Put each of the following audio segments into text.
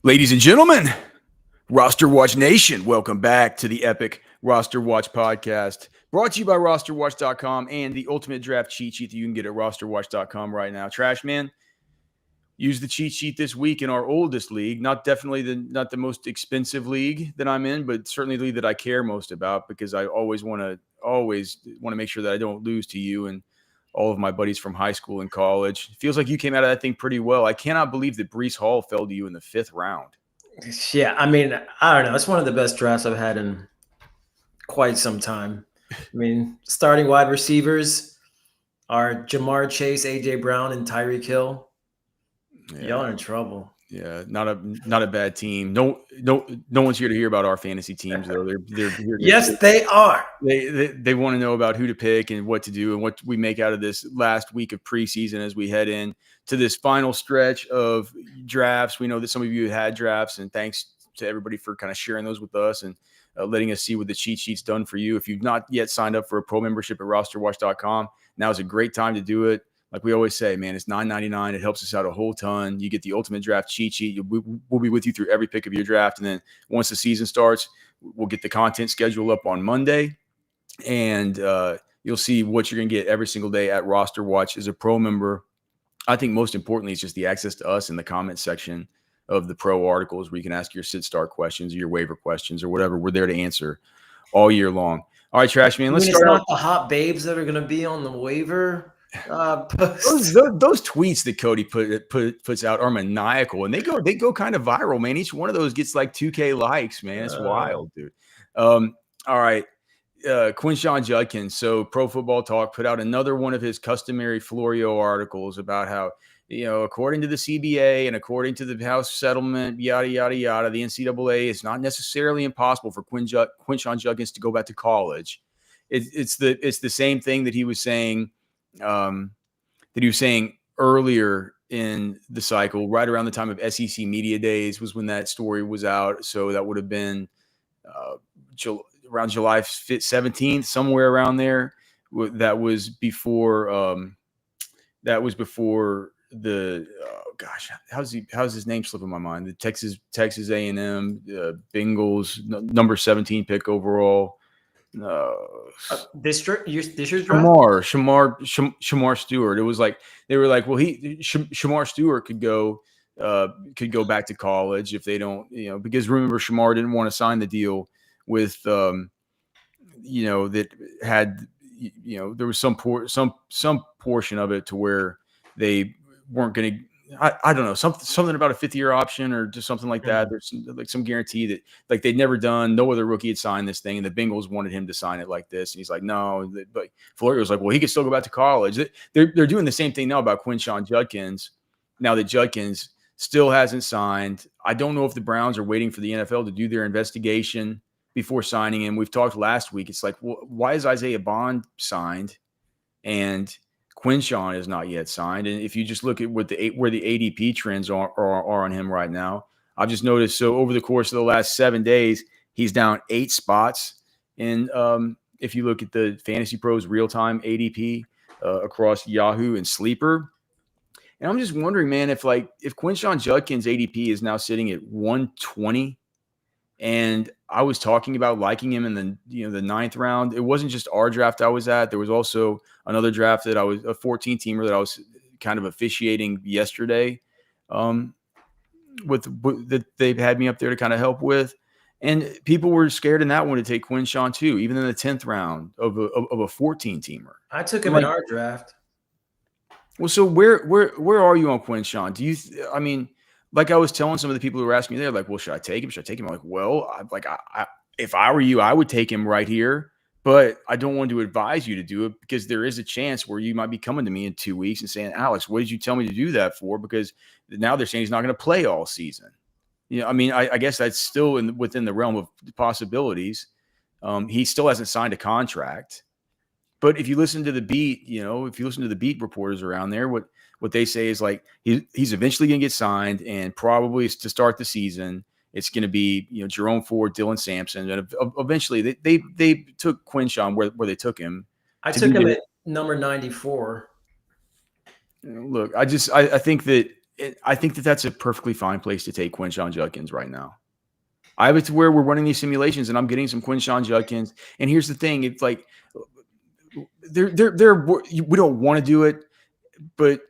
Ladies and gentlemen, RosterWatch Nation, welcome back to the epic RosterWatch podcast, brought to you by RosterWatch.com and the ultimate draft cheat sheet that you can get at RosterWatch.com right now. Trash man, use the cheat sheet this week in our oldest league, not the most expensive league that I'm in, but certainly the league that I care most about because I always want to make sure that I don't lose to you and all of my buddies from high school and college. It feels like you came out of that thing pretty well. I cannot believe that Breece Hall fell to you in the 5th round. Yeah, I mean, I don't know. It's one of the best drafts I've had in quite some time. I mean, starting wide receivers are Jamar Chase, A.J. Brown, and Tyreek Hill. Yeah. Y'all are in trouble. Yeah, not a bad team. No one's here to hear about our fantasy teams though. They're here. Yes, they are. They want to know about who to pick and what to do and what we make out of this last week of preseason as we head in to this final stretch of drafts. We know that some of you had drafts, and thanks to everybody for kind of sharing those with us and letting us see what the cheat sheet's done for you. If you've not yet signed up for a pro membership at RosterWatch.com, now is a great time to do it. Like we always say, man, it's $9.99. It helps us out a whole ton. You get the ultimate draft cheat sheet. We'll be with you through every pick of your draft. And then once the season starts, we'll get the content schedule up on Monday. And you'll see what you're going to get every single day at Roster Watch as a pro member. I think most importantly, it's just the access to us in the comment section of the pro articles where you can ask your sit-start questions or your waiver questions or whatever. We're there to answer all year long. All right, Trash Man, let's start. It's not the hot babes that are going to be on the waiver. Those tweets that Cody puts out are maniacal, and they go kind of viral, man. Each one of those gets like 2K likes, man. It's wild, dude. All right, Quinshon Judkins. So Pro Football Talk put out another one of his customary Florio articles about how, according to the CBA and according to the House settlement, yada yada yada, the NCAA, it's not necessarily impossible for Quinshon Judkins to go back to college. It's the same thing that he was saying. Earlier in the cycle, right around the time of SEC Media Days was when that story was out. So that would have been around July 17th, somewhere around there. That was before the how's his name slipping my mind? The Texas A&M Bengals number 17 pick overall. This year's draft? Shamar Stewart. It was like they were like, well, Shamar Stewart could go back to college if they don't, because remember Shamar didn't want to sign the deal with that had there was some portion of it to where they weren't going to. I don't know, something about a 5th-year option or just something like that. There's like some guarantee that like they'd never done. No other rookie had signed this thing, and the Bengals wanted him to sign it like this. And he's like, no. But Florio was like, well, he could still go back to college. They're doing the same thing now about Quinshon Judkins. Now that Judkins still hasn't signed, I don't know if the Browns are waiting for the NFL to do their investigation before signing him. We've talked last week. It's like, well, why is Isaiah Bond signed and Quinshon is not yet signed? And if you just look at where the ADP trends are on him right now, I've just noticed. So over the course of the last 7 days, he's down 8 spots. And if you look at the Fantasy Pros real-time ADP across Yahoo and Sleeper, and I'm just wondering, man, if Quinshon Judkins' ADP is now sitting at 120, and I was talking about liking him in the 9th round. It wasn't just our draft I was at. There was also another draft that I was a 14-teamer that I was kind of officiating yesterday that they've had me up there to kind of help with. And people were scared in that one to take Quinshon too, even in the 10th round of a 14-teamer. I took him in our draft. Well, so where are you on Quinshon? Do you like I was telling some of the people who were asking me, they're like, well, should I take him? Should I take him? I'm like, well, if I were you, I would take him right here, but I don't want to advise you to do it because there is a chance where you might be coming to me in 2 weeks and saying, Alex, what did you tell me to do that for? Because now they're saying he's not going to play all season. I guess that's still within the realm of possibilities. He still hasn't signed a contract. But if you listen to the beat, beat reporters around there, what they say is like he's eventually going to get signed, and probably to start the season, it's going to be Jerome Ford, Dylan Sampson, and eventually they took Quinshon where they took him. I took him at number 94. Look, I think that I think that that's a perfectly fine place to take Quinshon Judkins right now. I have it to where we're running these simulations and I'm getting some Quinshon Judkins. And here's the thing. It's like, we don't want to do it, but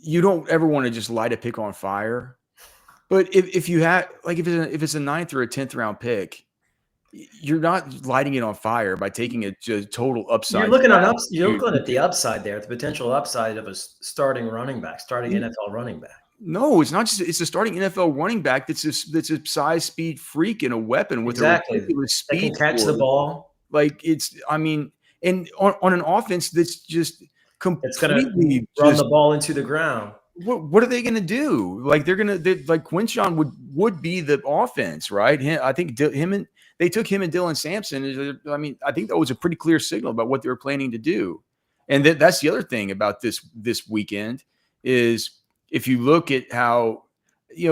you don't ever want to just light a pick on fire. But if you had, like, if it's a 9th or a 10th round pick, you're not lighting it on fire by taking a total upside. You're looking at the upside there, the potential upside of a starting NFL running back. No, it's not just. It's a starting NFL running back that's a size, speed freak and a weapon with a ridiculous speed. That can catch the ball. Like and on an offense that's just completely run the ball into the ground. What are they going to do? Like like Quinshon would be the offense, right? I think they took him and Dylan Sampson. I mean, I think that was a pretty clear signal about what they were planning to do. And that's the other thing about this weekend is if you look at how,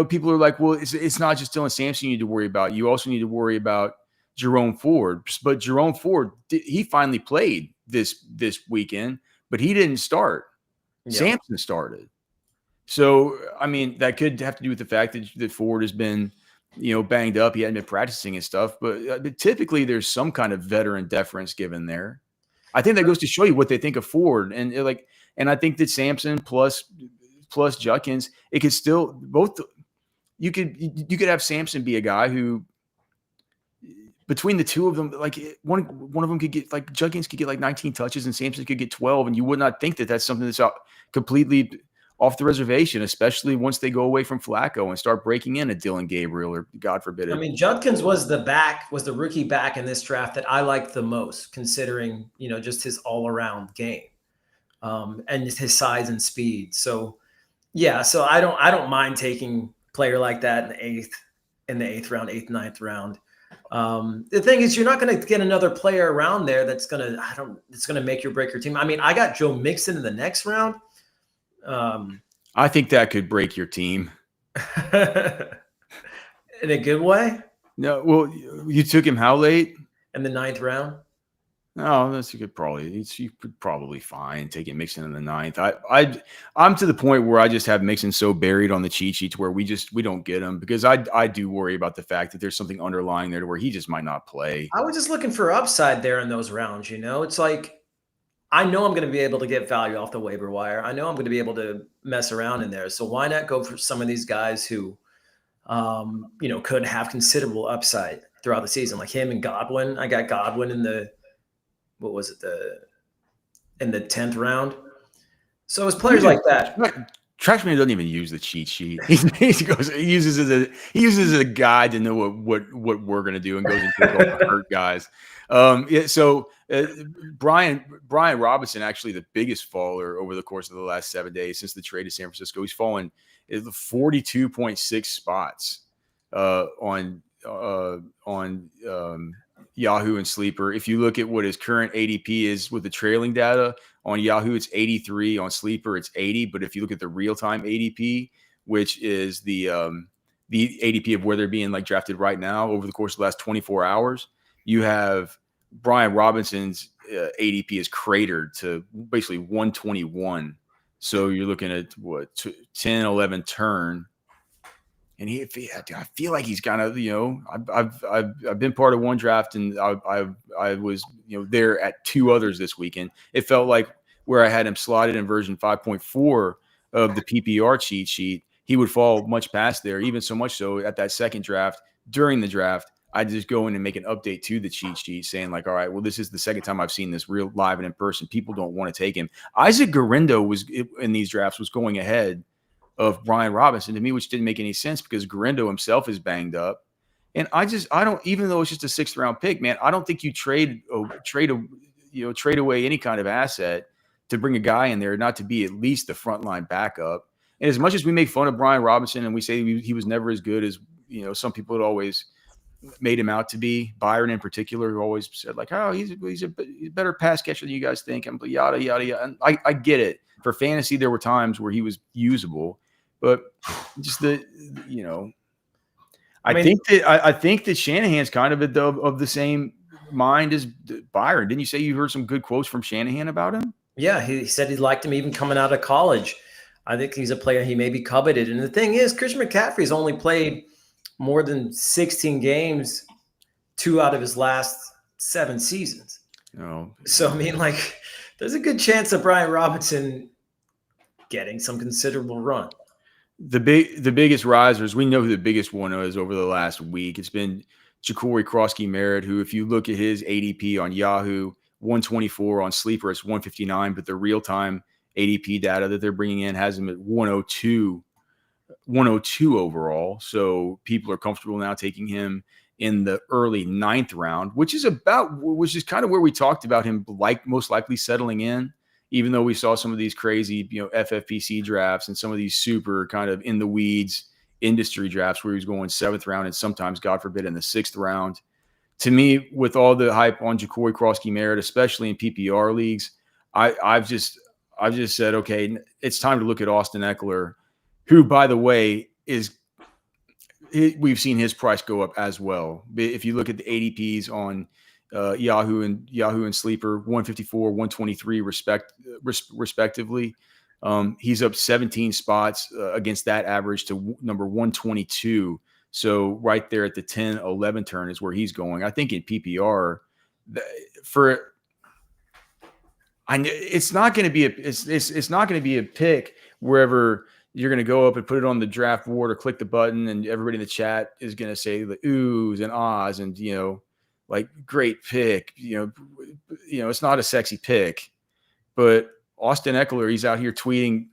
people are like, well, it's not just Dylan Sampson you need to worry about. You also need to worry about Jerome Ford. But Jerome Ford, he finally played this weekend, but he didn't start. Yeah. Sampson started. So, I mean, that could have to do with the fact that Ford has been, banged up. He hadn't been practicing and stuff. But typically there's some kind of veteran deference given there. I think that goes to show you what they think of Ford. And I think that Sampson plus Judkins, it could still both. You could have Sampson be a guy who, between the two of them, like one of them could get, like, Judkins could get like 19 touches and Sampson could get 12, and you would not think that that's something that's completely off the reservation, especially once they go away from Flacco and start breaking in a Dylan Gabriel or, God forbid. I mean, Judkins was the rookie back in this draft that I liked the most, considering just his all around game, and just his size and speed. So. Yeah, so I don't mind taking a player like that in the eighth round, 8th, 9th round. The thing is, you're not going to get another player around there that's going to make or break your team. I mean, I got Joe Mixon in the next round. I think that could break your team in a good way. No, well, you took him how late? In the 9th round. No, you could probably fine taking Mixon in the 9th. I'm to the point where I just have Mixon so buried on the cheat sheet to where we don't get him, because I do worry about the fact that there's something underlying there to where he just might not play. I was just looking for upside there in those rounds. It's like, I know I'm going to be able to get value off the waiver wire. I know I'm going to be able to mess around in there. So why not go for some of these guys who, could have considerable upside throughout the season, like him and Godwin. I got Godwin in the. What was it, in the 10th round? So it's players like that. Trackman doesn't even use the cheat sheet. He uses as a guide to know what we're gonna do, and goes and takes all the hurt guys. So Brian Robinson, actually the biggest faller over the course of the last 7 days since the trade to San Francisco. He's fallen 42.6 spots on Yahoo and Sleeper. If you look at what his current ADP is with the trailing data on Yahoo, it's 83. On Sleeper, it's 80. But if you look at the real-time ADP, which is the ADP of where they're being like drafted right now over the course of the last 24 hours, you have Brian Robinson's ADP is cratered to basically 121. So you're looking at 10, 11 turn. And I feel like he's kind of, I've been part of one draft, and I was, there at 2 others this weekend. It felt like where I had him slotted in version 5.4 of the PPR cheat sheet, he would fall much past there, even so much so at that second draft. During the draft, I just go in and make an update to the cheat sheet saying like, all right, well, this is the second time I've seen this real live and in person. People don't want to take him. Isaac Guerrero was in these drafts was going ahead of Brian Robinson to me, which didn't make any sense because Guerrero himself is banged up. And I don't, even though it's just a 6th round pick, man, I don't think you trade away any kind of asset to bring a guy in there not to be at least the frontline backup. And as much as we make fun of Brian Robinson and we say he was never as good as, some people had always made him out to be, Byron in particular, who always said like, oh, he's a better pass catcher than you guys think. I'm like, yada, yada, yada. And I get it. For fantasy, there were times where he was usable, but just I think that Shanahan's kind of the same mind as Byron. Didn't you say you heard some good quotes from Shanahan about him? Yeah, he said he liked him even coming out of college. I think he's a player he may be coveted. And the thing is, Christian McCaffrey's only played more than 16 games 2 out of his last 7 seasons. So, I mean, like, there's a good chance of Brian Robinson getting some considerable run. The biggest risers, we know who the biggest one is over the last week. It's been Ja'Cory Krosky-Merritt, who, if you look at his ADP on Yahoo, 124, on Sleeper, it's 159, but the real-time ADP data that they're bringing in has him at 102 overall. So people are comfortable now taking him in the early 9th round, which is kind of where we talked about him most likely settling in, even though we saw some of these crazy, FFPC drafts and some of these super kind of in the weeds industry drafts where he was going 7th round and sometimes, God forbid, in the 6th round. To me, with all the hype on Ja'Cory Krosky-Merritt, especially in PPR leagues, I've just said, okay, it's time to look at Austin Ekeler, who, by the way, we've seen his price go up as well. If you look at the ADPs on Yahoo and Sleeper, 154, 123 respectively. He's up 17 spots against that average to number 122. So right there at the 10-11 turn is where he's going. I think in PPR, it's not going to be a pick wherever you're going to go up and put it on the draft board or click the button and everybody in the chat is going to say the oohs and ahs and, like, great pick. It's not a sexy pick, but Austin Ekeler, he's out here tweeting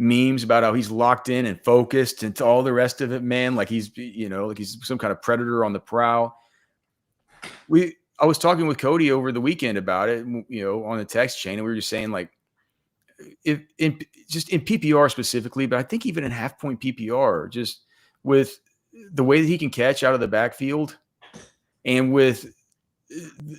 memes about how he's locked in and focused and all the rest of it, man. Like he's some kind of predator on the prowl. I was talking with Cody over the weekend about it, on the text chain, and we were just saying, like, in PPR specifically, but I think even in half point PPR, just with the way that he can catch out of the backfield and with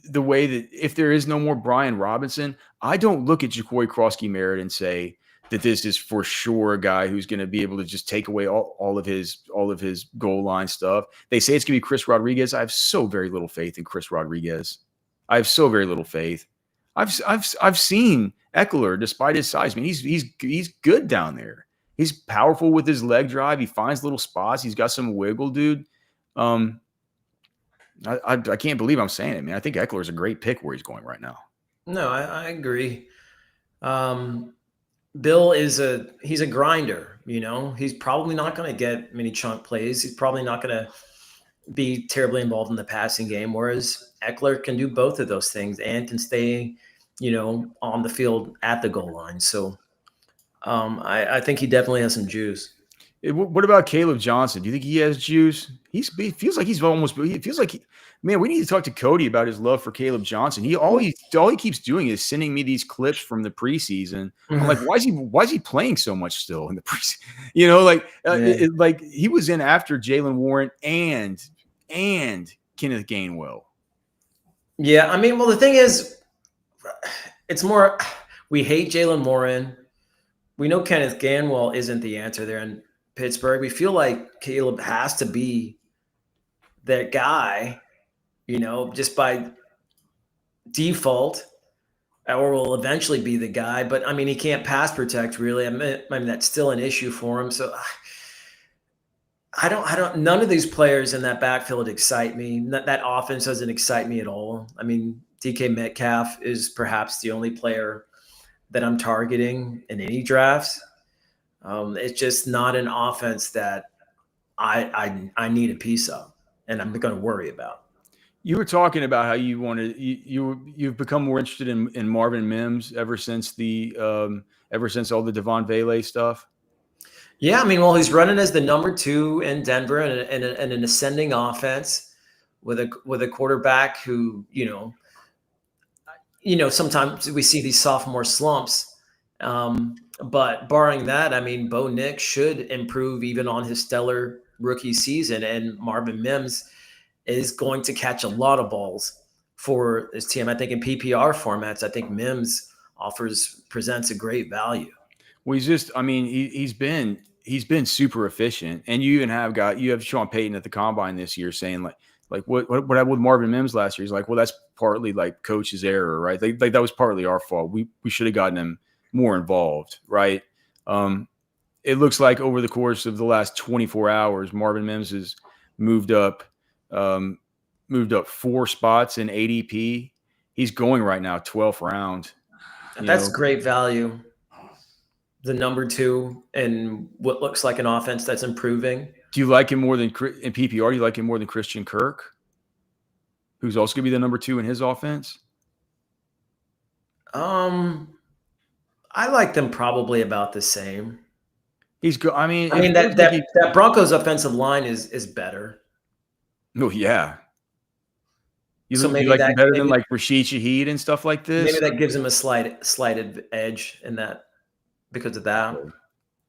the way that if there is no more Brian Robinson, I don't look at Ja'Cory Krosky-Merritt and say that this is for sure a guy who's going to be able to just take away all of his goal line stuff. They say it's going to be Chris Rodriguez. I have so very little faith in Chris Rodriguez. I have so very little faith. I've seen Ekeler, despite his size. I mean, he's good down there. He's powerful with his leg drive. He finds little spots. He's got some wiggle, dude. I can't believe I'm saying it, man. I think Ekeler is a great pick where he's going right now. No, I agree. Bill he's a grinder, He's probably not going to get many chunk plays. He's probably not going to be terribly involved in the passing game, whereas Ekeler can do both of those things and can stay, on the field at the goal line. So I think he definitely has some juice. What about Caleb Johnson? Do you think he has juice? He feels like man, we need to talk to Cody about his love for Caleb Johnson. All he keeps doing is sending me these clips from the preseason. I'm like, why is he playing so much still in the preseason? Like he was in after Jaylen Warren and Kenneth Gainwell. Yeah, I mean, well, the thing is, it's more we hate Jaylen Warren. We know Kenneth Gainwell isn't the answer there in Pittsburgh. We feel like Caleb has to be that guy, just by default, or will eventually be the guy. But I mean, he can't pass protect really. I mean that's still an issue for him. So none of these players in that backfield excite me. That offense doesn't excite me at all. I mean, DK Metcalf is perhaps the only player that I'm targeting in any drafts. It's just not an offense that I need a piece of, and I'm going to worry about. You were talking about how you've become more interested in Marvin Mims ever since all the Devon Vele stuff. Yeah, I mean, well, he's running as the number 2 in Denver and an ascending offense with a quarterback who, sometimes we see these sophomore slumps. But barring that, I mean, Bo Nix should improve even on his stellar rookie season, and Marvin Mims is going to catch a lot of balls for his team. I think in PPR formats, I think Mims presents a great value. Well, he's been super efficient, and you even have Sean Payton at the combine this year saying like what happened with Marvin Mims last year? He's like, well, that's partly like coach's error, right? Like that was partly our fault. We should have gotten him more involved, right? It looks like over the course of the last 24 hours, Marvin Mims has moved up 4 spots in ADP. He's going right now 12th round. That's great value. The number 2 and what looks like an offense that's improving. Do you like him more than in PPR? Do you like him more than Christian Kirk, who's also going to be the number 2 in his offense? I like them probably about the same. He's good. I mean, that Broncos offensive line is better. Oh yeah. You like him better than like Rashid Shaheed and stuff like this? Maybe that gives him a slight edge in that because of that.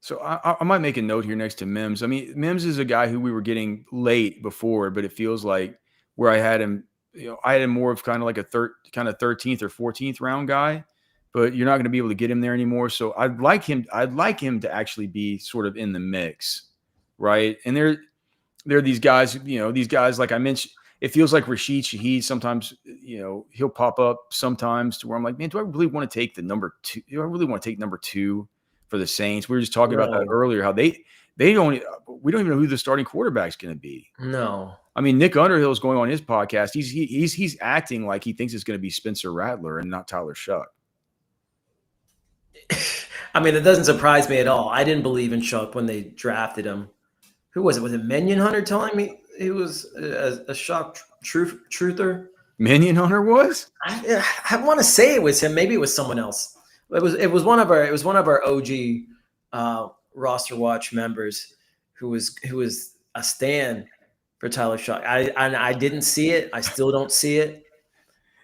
So I might make a note here next to Mims. I mean, Mims is a guy who we were getting late before, but it feels like where I had him, I had him more of kind of like a 13th or 14th round guy, but you're not going to be able to get him there anymore. So I'd like him to actually be sort of in the mix, right? And there are these guys, these guys like I mentioned. It feels like Rashid Shaheed sometimes, he'll pop up sometimes to where I'm like, man, do I really want to take the number 2? Do I really want to take number 2 for the Saints? We were just talking about that earlier, how we don't even know who the starting quarterback's going to be. No. I mean, Nick Underhill's going on his podcast. He's acting like he thinks it's going to be Spencer Rattler and not Tyler Shuck. I mean, it doesn't surprise me at all. I didn't believe in Shuck when they drafted him. Who was it? Was it Minion Hunter telling me he was a Shuck truther? Minion Hunter was? I want to say it was him. Maybe it was someone else. It was one of our OG roster watch members who was a stan for Tyler Shuck. I didn't see it. I still don't see it.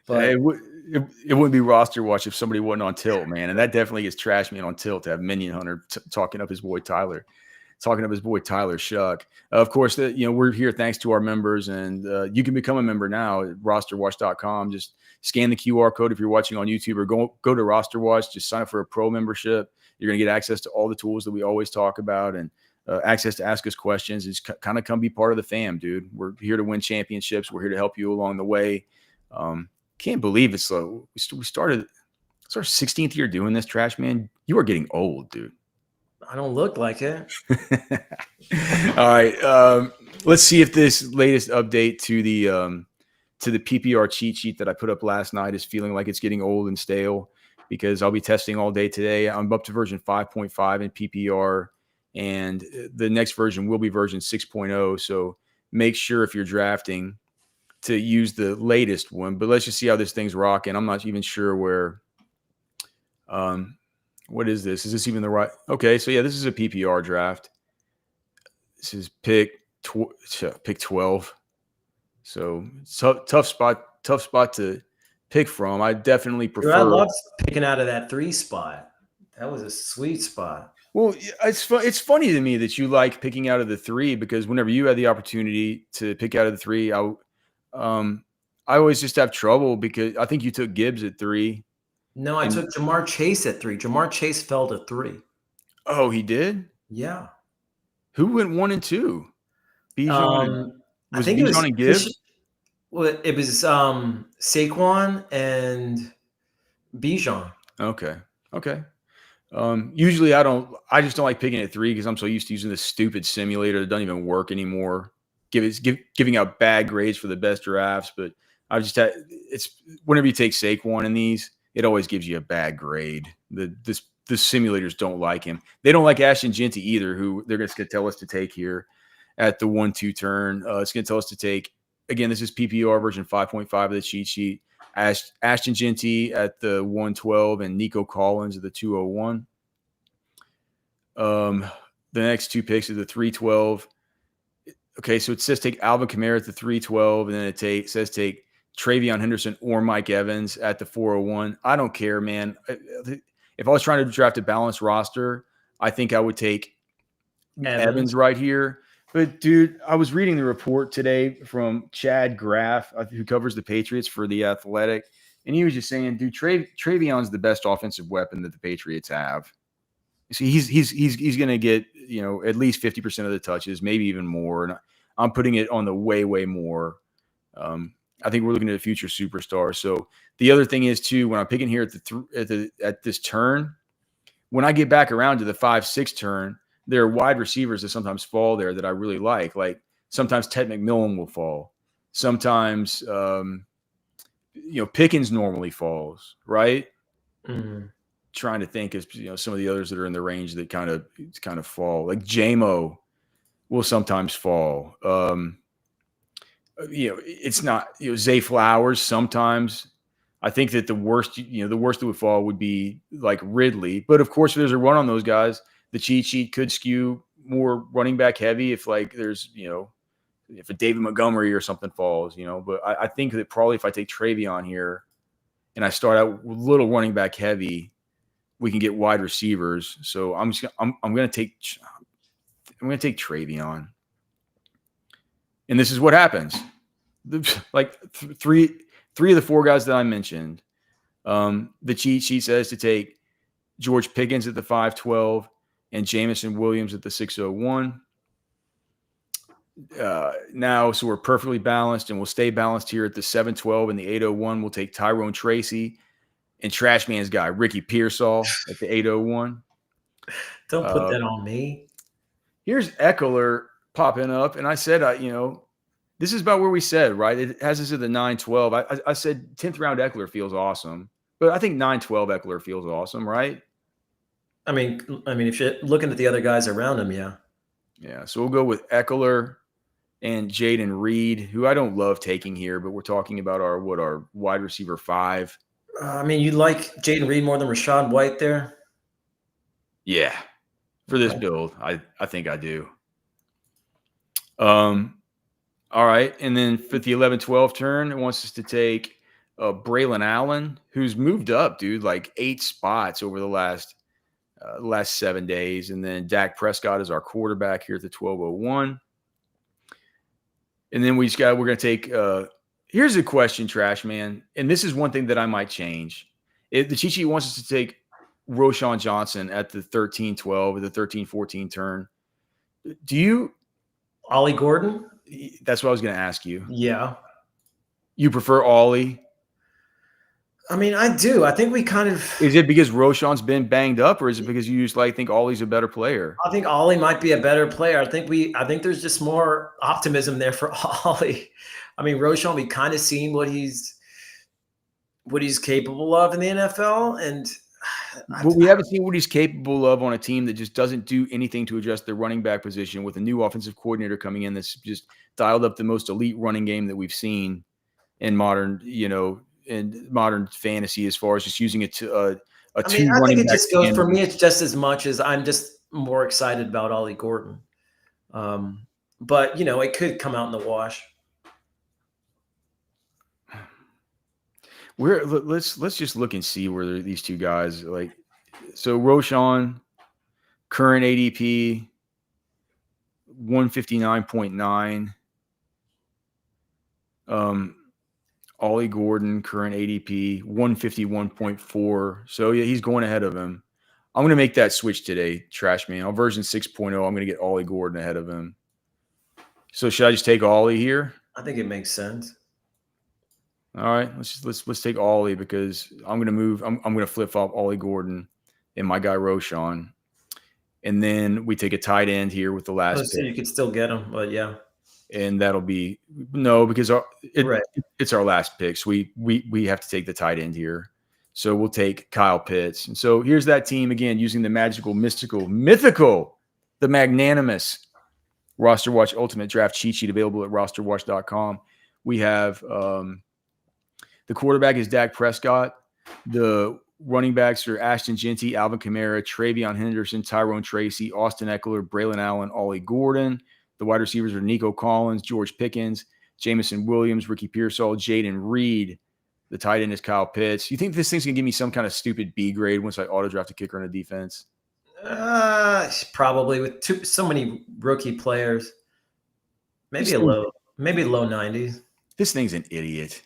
But it wouldn't be roster watch if somebody wasn't on tilt, man. And that definitely gets trash man on tilt to have Minion Hunter talking up his boy Tyler Shuck. Of course, we're here thanks to our members, and you can become a member now at RosterWatch.com. Just scan the QR code if you're watching on YouTube, or go to RosterWatch. Just sign up for a pro membership. You're going to get access to all the tools that we always talk about, and access to ask us questions. Just kind of come be part of the fam, dude. We're here to win championships. We're here to help you along the way. Can't believe it's slow. We started. It's our 16th year doing this, trash man. You are getting old, dude. I don't look like it. All right. Let's see if this latest update to the PPR cheat sheet that I put up last night is feeling like it's getting old and stale, because I'll be testing all day today. I'm up to version 5.5 in PPR, and the next version will be version 6.0. So make sure if you're drafting to use the latest one. But let's just see how this thing's rocking. I'm not even sure where. What is this? Is this even the right? Okay, so yeah, this is a PPR draft. This is pick 12. So tough spot to pick from. I definitely prefer. Dude, I love picking out of that 3 spot. That was a sweet spot. Well, it's funny to me that you like picking out of the 3, because whenever you had the opportunity to pick out of the 3, I always just have trouble, because I think you took Gibbs at 3. No, I took Jamar Chase at 3. Jamar Chase fell to 3. Oh, he did? Yeah. Who went 1 and 2? Bijan. I think Bijan and Gibbs? Well, it was Saquon and Bijan. Okay. Usually I just don't like picking at 3, because I'm so used to using this stupid simulator that doesn't even work anymore. Giving out bad grades for the best drafts, but I've just had it's whenever you take Saquon in these, it always gives you a bad grade. The simulators don't like him. They don't like Ashton Jeanty either, who they're just going to tell us to take here at the 1-2 turn. It's going to tell us to take, again, this is PPR version 5.5 of the cheat sheet. Ashton Jeanty at the 112 and Nico Collins at the 201. The next 2 picks are the 312. Okay, so it says take Alvin Kamara at the 312, and then it says take Travion Henderson or Mike Evans at the 401. I don't care, man. If I was trying to draft a balanced roster, I think I would take Evans right here. But, dude, I was reading the report today from Chad Graff, who covers the Patriots for The Athletic, and he was just saying, dude, Travion's the best offensive weapon that the Patriots have. See, he's going to get, at least 50% of the touches, maybe even more. And I'm putting it on the way, way more. I think we're looking at a future superstar. So the other thing is too, when I'm picking here at this turn, when I get back around to the 5-6 turn, there are wide receivers that sometimes fall there that I really like. Like sometimes Ted McMillan will fall. Sometimes, Pickens normally falls, right? Mm. Trying to think of some of the others that are in the range that kind of fall. Like JMO will sometimes fall. It's not Zay Flowers sometimes. I think that the worst that would fall would be like Ridley. But of course, if there's a run on those guys, the cheat sheet could skew more running back heavy if like there's if a David Montgomery or something falls, But I think that probably if I take Travion here and I start out a little running back heavy, we can get wide receivers. So I'm going to take Travion, and this is what happens. Like three of the four guys that I mentioned, the cheat sheet says to take George Pickens at the 512 and Jameson Williams at the 601. Now, so we're perfectly balanced, and we'll stay balanced here at the 712 and the 801. We'll take Tyrone Tracy and Trash Man's guy, Ricky Pearsall, at the 801. Don't put that on me. Here's Ekeler popping up, and I said, this is about where we said, right? It has us at the 912. I said 10th round Ekeler feels awesome, but I think 912 Ekeler feels awesome, right? I mean, if you're looking at the other guys around him, yeah. Yeah, so we'll go with Ekeler and Jaden Reed, who I don't love taking here, but we're talking about our wide receiver 5. You like Jaden Reed more than Rachaad White there? Yeah, for this build, I think I do. All right, and then for the 11-12 turn, it wants us to take Braylon Allen, who's moved up, dude, like 8 spots over the last 7 days, and then Dak Prescott is our quarterback here at the 1201. And then we're going to take here's a question, Trash Man, and this is one thing that I might change. The cheat sheet wants us to take Roschon Johnson at the 13-12 or the 13-14 turn. Do you Ollie Gordon? That's what I was going to ask you. Yeah. You prefer Ollie? I do. I think we kind of. Is it because Roschon's been banged up, or is it because you just think Ollie's a better player? I think Ollie might be a better player. I think there's just more optimism there for Ollie. Roschon, we kind of seen what he's capable of in the NFL, and we haven't seen what he's capable of on a team that just doesn't do anything to address their running back position with a new offensive coordinator coming in that's just dialed up the most elite running game that we've seen in modern fantasy, as far as just using it to a I think it just goes for me. It's just as much as I'm just more excited about Ollie Gordon, but it could come out in the wash. Let's just look and see where these two guys like. So Roschon, current ADP 159.9. Ollie Gordon, current ADP 151.4. So yeah, he's going ahead of him. I'm going to make that switch today, Trash Man. On version 6.0, I'm going to get Ollie Gordon ahead of him. So should I just take Ollie here? I think it makes sense. All right, let's take Ollie, because I'm going to move. I'm going to flip flop Ollie Gordon and my guy Roschon, and then we take a tight end here with the last pick. You could still get him, but yeah. And that'll be because it's our last pick. So we have to take the tight end here. So we'll take Kyle Pitts. And so here's that team again, using the magical, mystical, mythical, the magnanimous RosterWatch Ultimate Draft cheat sheet available at RosterWatch.com. We have the quarterback is Dak Prescott. The running backs are Ashton Genty, Alvin Kamara, Travion Henderson, Tyrone Tracy, Austin Ekeler, Braylon Allen, Ollie Gordon. The wide receivers are Nico Collins, George Pickens, Jameson Williams, Ricky Pearsall, Jaden Reed. The tight end is Kyle Pitts. You think this thing's going to give me some kind of stupid B grade once I auto-draft a kicker on a defense? Probably with so many rookie players. Maybe low 90s. This thing's an idiot.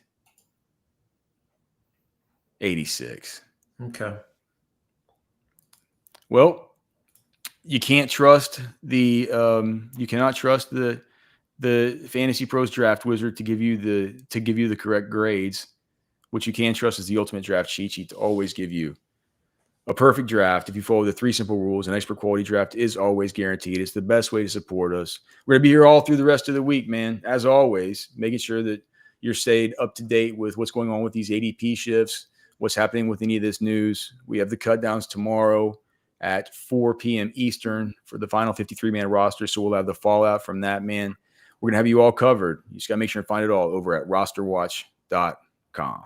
86. Okay. Well, you can't trust you cannot trust the Fantasy Pros Draft Wizard to give you the correct grades. What you can trust is the Ultimate Draft cheat sheet to always give you a perfect draft, if you follow the 3 simple rules, an expert quality draft is always guaranteed. It's the best way to support us. We're going to be here all through the rest of the week, man. As always, making sure that you're stayed up to date with what's going on with these ADP shifts, what's happening with any of this news. We have the cut downs tomorrow at 4 p.m. Eastern for the final 53-man roster. So we'll have the fallout from that, man. We're going to have you all covered. You just got to make sure and find it all over at RosterWatch.com.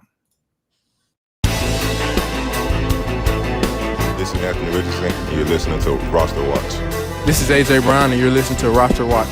This is Anthony Richardson, and you're listening to Roster Watch. This is AJ Brown, and you're listening to Roster Watch.